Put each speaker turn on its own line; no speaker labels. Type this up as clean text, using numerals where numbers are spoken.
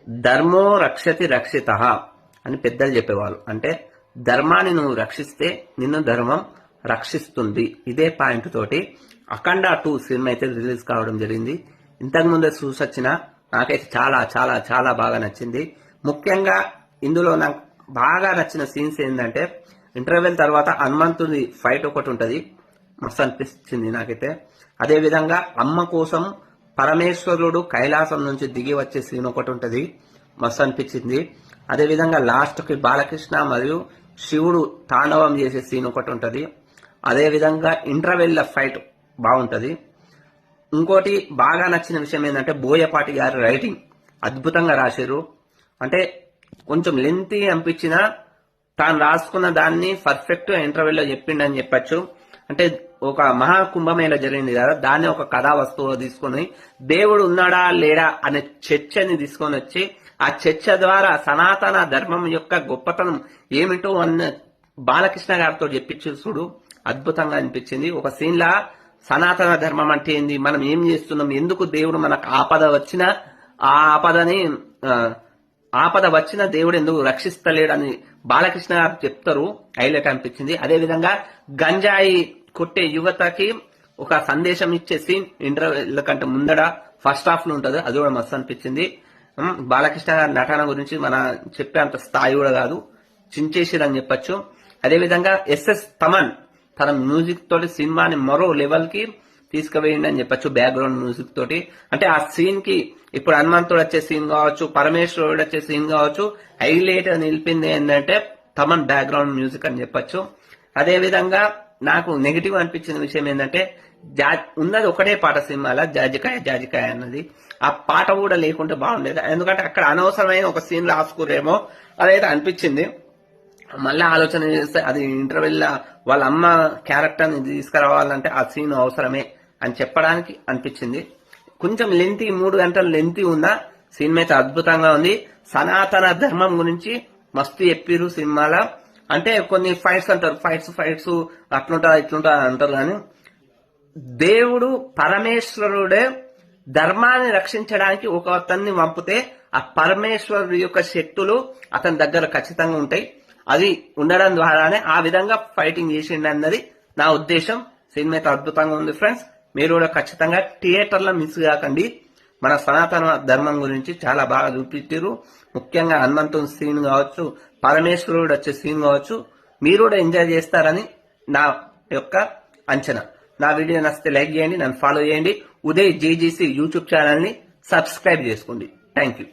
ధర్మో రక్షతి రక్షిత అని పెద్దలు చెప్పేవాళ్ళు. అంటే ధర్మాన్ని నువ్వు రక్షిస్తే నిన్ను ధర్మం రక్షిస్తుంది. ఇదే పాయింట్ తోటి అఖండ 2 సినిమా అయితే రిలీజ్ కావడం జరిగింది. ఇంతకు ముందే చూసొచ్చిన నాకైతే చాలా చాలా చాలా బాగా నచ్చింది. ముఖ్యంగా ఇందులో నాకు బాగా నచ్చిన సీన్స్ ఏంటంటే ఇంటర్వెల్ తర్వాత హనుమంతుడి ఫైట్ ఒకటి ఉంటది, మస్తు అనిపిస్తుంది నాకైతే. అదే విధంగా అమ్మ కోసం పరమేశ్వరుడు కైలాసం నుంచి దిగి వచ్చే సీన్ ఒకటి ఉంటది, మస్తు అనిపించింది. అదే విధంగా లాస్ట్ కి బాలకృష్ణ మరియు శివుడు తాండవం చేసే సీన్ ఒకటి ఉంటది. అదే విధంగా ఇంటర్వెల్ ఫైట్ బాగుంటది. ఇంకోటి బాగా నచ్చిన విషయం ఏంటంటే బోయపాటి గారి రైటింగ్ అద్భుతంగా రాశారు. అంటే కొంచెం లెంతీ అనిపించినా తాను రాసుకున్న దాన్ని పర్ఫెక్ట్ ఇంటర్వెల్ లో చెప్పిండని చెప్పచ్చు. అంటే ఒక మహాకుంభమేళ జరిగింది కదా, దాన్ని ఒక కథా వస్తువులో తీసుకొని దేవుడు ఉన్నాడా లేడా అనే చర్చని తీసుకొని వచ్చి ఆ చర్చ ద్వారా సనాతన ధర్మం యొక్క గొప్పతనం ఏమిటో అన్న బాలకృష్ణ గారితో చెప్పించు చూడు, అద్భుతంగా అనిపించింది. ఒక సీన్ లా సనాతన ధర్మం అంటే ఏంది, మనం ఏం చేస్తున్నాం, ఎందుకు దేవుడు మనకు ఆపద వచ్చినా ఆ ఆపద వచ్చిన దేవుడు ఎందుకు రక్షిస్తలేడని బాలకృష్ణ గారు చెప్తారు, హైలైట్ అనిపించింది. అదే విధంగా గంజాయి కొట్టే యువతకి ఒక సందేశం ఇచ్చే సీన్ ఇంటర్వ్యూ కంటే ముందడ ఫస్ట్ హాఫ్ లో ఉంటది, అది కూడా మస్తు అనిపించింది. బాలకృష్ణ గారి నటన గురించి మన చెప్పే అంత స్థాయి కూడా కాదు, చించేసిరని చెప్పొచ్చు. అదే విధంగా ఎస్ఎస్ తమన్ తన మ్యూజిక్ తోటి సినిమాని మరో లెవెల్ కి తీసుకువేయండి అని చెప్పొచ్చు, బ్యాక్గ్రౌండ్ మ్యూజిక్ తోటి. అంటే ఆ సీన్ కి ఇప్పుడు హనుమంతుడు వచ్చే సీన్ కావచ్చు, పరమేశ్వరుడు వచ్చే సీన్ కావచ్చు, హైలైట్ నిలిపింది ఏంటంటే తమన్ బ్యాక్గ్రౌండ్ మ్యూజిక్ అని చెప్పొచ్చు. అదే విధంగా నాకు నెగిటివ్ అనిపించిన విషయం ఏంటంటే ఉన్నది ఒకటే పాట సినిమాలో, జాజికాయ జాజికాయ అన్నది. ఆ పాట కూడా లేకుంటే బాగుండేది, ఎందుకంటే అక్కడ అనవసరమైన ఒక సీన్ రాసుకురేమో అదైతే అనిపించింది. మళ్ళీ ఆలోచన చేస్తే అది ఇంటర్వెల్ వాళ్ళ అమ్మ క్యారెక్టర్ ని తీసుకురావాలంటే ఆ సీన్ అవసరమే అని చెప్పడానికి అనిపించింది. కొంచెం లెంతీ, 3 గంటలు లెంతీ ఉన్న సినిమా అయితే అద్భుతంగా ఉంది. సనాతన ధర్మం గురించి మస్తు చెప్పిరు సినిమాలో. అంటే కొన్ని ఫైట్స్ అంటారు, ఫైట్స్ అట్లుంటా ఇట్లుంటా అంటారు, కానీ దేవుడు పరమేశ్వరుడే ధర్మాన్ని రక్షించడానికి ఒక అతన్ని పంపితే ఆ పరమేశ్వరుడు యొక్క శక్తులు అతని దగ్గర ఖచ్చితంగా ఉంటాయి. అది ఉండడం ద్వారానే ఆ విధంగా ఫైటింగ్ చేసిండు అన్నది నా ఉద్దేశం. సినిమా అయితే అద్భుతంగా ఉంది ఫ్రెండ్స్, మీరు కూడా ఖచ్చితంగా థియేటర్లో మిస్ కాకండి. మన సనాతన ధర్మం గురించి చాలా బాగా చూపించారు. ముఖ్యంగా హనుమంతుని సీన్ కావచ్చు, పరమేశ్వరుడు వచ్చే సీన్ కావచ్చు, మీరు కూడా ఎంజాయ్ చేస్తారని నా యొక్క అంచనా. నా వీడియో నచ్చితే లైక్ చేయండి, నన్ను ఫాలో చేయండి. ఉదయ్ జేజీసీ యూట్యూబ్ ఛానల్ ని సబ్స్క్రైబ్ చేసుకోండి. Thank you.